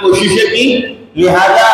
کوششیں کی، لہذا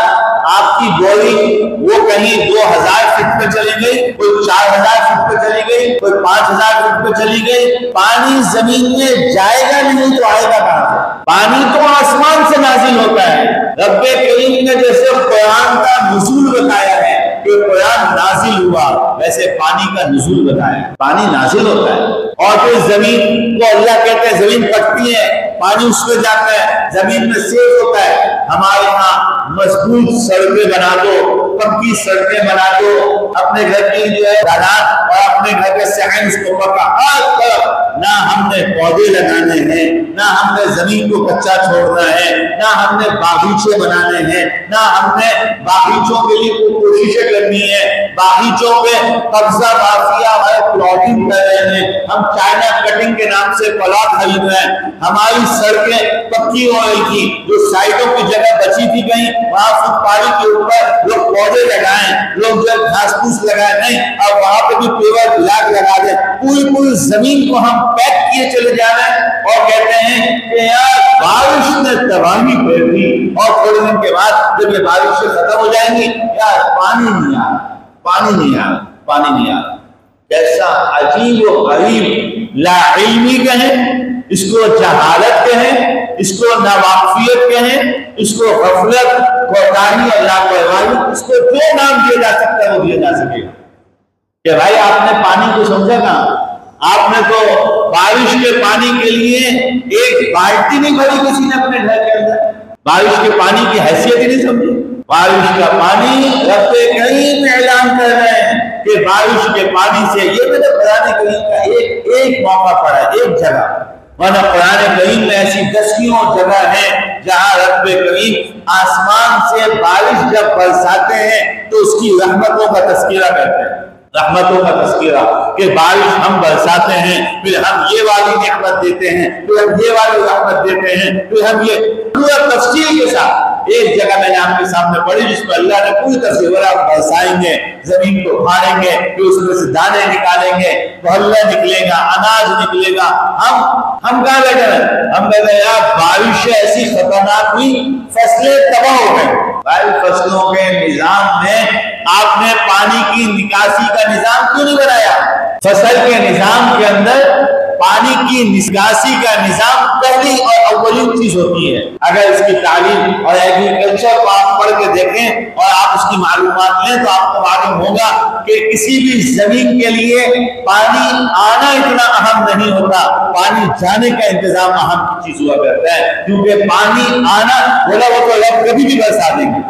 آپ کی بوری وہ کہیں 2000 فٹ پہ چلی گئی، کوئی 4000 فٹ پہ چلی گئی، کوئی 5000 فٹ پہ چلی گئی۔ پانی زمین میں جائے گا نہیں تو آئے گا کہاں سے؟ پانی تو آسمان سے نازل ہوتا ہے۔ رب کریم نے جیسے قرآن کا نزول بتایا ہے کہ قرآن نازل ہوا، ویسے پانی کا نزول بتایا ہے، پانی نازل ہوتا ہے۔ اور پھر زمین کو اللہ کہتے ہیں زمین پھٹتی ہے، پانی اس میں جاتا ہے، زمین میں سیل ہوتا ہے۔ ہمارے ہاں مضبوط سڑکیں بنا دو، پکی سڑکیں بنا دو، اپنے گھر کی جو ہے دالان اور اپنے گھر کے صحن اس کو پکا ہر طرف، نہ ہم نے پودے لگانے ہیں، نہ ہم نے زمین کو کچا چھوڑنا ہے، نہ ہم نے باغیچے بنانے ہیں، نہ ہم نے باغیچوں کے لیے کوئی کوششیں کرنی ہے، باغیچوں پہ قبضہ مافیا ہمارے پلاٹنگ کر رہے ہیں، ہم چائنا کٹنگ کے نام سے پلاٹ خرید رہے ہیں۔ ہماری سڑکیں پکی ہو رہی تھی، جو سائڈوں کی جگہ بچی تھی کہیں وہاں فٹ پاتھ کے اوپر لوگ پودے لگائیں، لوگ جو گھاس پھوس لگائیں، نہیں اب وہاں پہ بھی پیور بلاک لگا دیں، پوری زمین کو ہم پیک کیے چلے جا رہے ہیں اور کہتے ہیں کہ یار بارش نے تباہی کر دی، اور تھوڑے دن کے بعد جب یہ بارشیں ختم ہو جائیں گی یار پانی نہیں آ رہا، پانی نہیں آ رہا، پانی نہیں آ رہا۔ کیسا عجیب و غریب لا علمی کہیں، اس کو جہالت کہیں، اس کو ناواقفیت کہیں، اس کو غفلت، کوتاہی اور لاپرواہی، اس کو جو نام دیا جا سکتا ہے وہ دیا جا سکے گا۔ کہ بھائی آپ نے پانی کو سمجھا کہاں؟ آپ نے تو بارش کے پانی کے لیے ایک بالٹی نہیں بھری کسی نے اپنے گھر کے اندر، بارش کے پانی کی حیثیت ہی نہیں سمجھی۔ بارش کا پانی رب کریم اعلان کر رہے ہیں کہ بارش کے پانی سے، یہ میرے قرآن کریم کا ایک موقع پڑا ہے، ایک جگہ، ورنہ قرآن کریم میں ایسی دسیوں جگہ ہیں جہاں رب کریم آسمان سے بارش جب برساتے ہیں تو اس کی رحمتوں کا تذکرہ کرتے ہیں، رحمتوں کا تذکرہ کہ بارش ہم برساتے ہیں، پھر ہم یہ والی نعمت دیتے ہیں، پھر ہم یہ والی رحمت دیتے ہیں، پھر ہم یہ پورا تفصیل کے ساتھ ایک جگہ میں نے آپ کے سامنے پڑھی جس میں اللہ نے پوری تفصیل برسائیں گے، زمین کو کھاڑیں گے، پھر اس میں سے دانے نکالیں گے، بھلا نکلے گا، اناج نکلے گا۔ ہم کہاں بیٹھے ہیں؟ ہم کہتے ہیں یار بارشیں ایسی خطرناک ہوئی، فصلیں تباہ ہو گئے۔ بھائی فصلوں کے نظام میں آپ نے پانی کی نکاسی کا نظام کیوں نہیں بنایا؟ فصل کے نظام کے اندر پانی کی نکاسی کا نظام پہلی اور اولین چیز ہوتی ہے۔ اگر اس کی تعلیم اور ایگریکلچر کو آپ پڑھ کے دیکھیں اور آپ اس کی معلومات لیں تو آپ کو معلوم ہوگا کہ کسی بھی زمین کے لیے پانی آنا اتنا اہم نہیں ہوتا، پانی جانے کا انتظام اہم چیز ہوا کرتا ہے، کیونکہ پانی آنا بولا وہ تو رب کبھی بھی برسا دیں گے۔